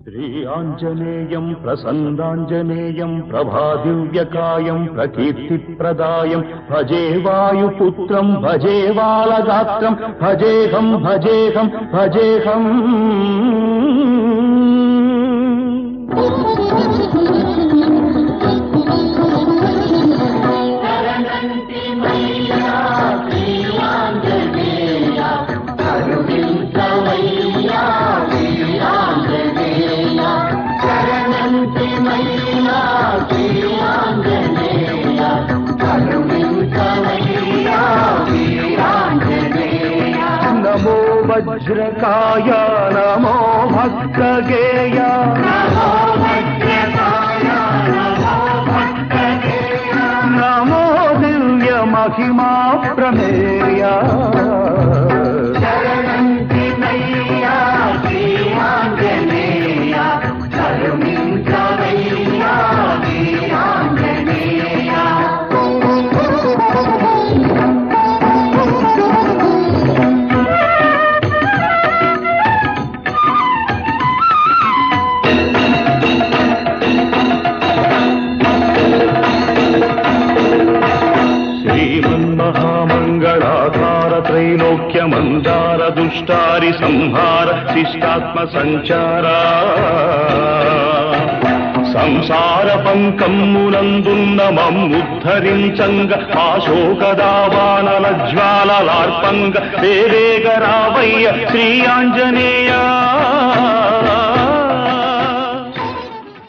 శ్రీయాంజనేయం ప్రసన్నాంజనేయం ప్రభాదివ్యకాయం ప్రకీర్తిప్రదాయం భజే వాయుపుత్రం భజే బాలగాత్రం భజేహం భజేహం భజేహం. నమో వజ్రకాయ నమో భక్తగేయ నమో దివ్య మహిమా ప్రమేయ. శ్రీమన్మహామంగళాధార త్రైలోక్యమందార దుష్టారి సంహార శిష్టాత్మ సంచార సంసార పంకమ్మునందున్న మమ్ముద్ధరించంగ ఆశోకదావానల జ్వాలలార్పంగ వేవేగరావయ్య శ్రీ ఆంజనేయ.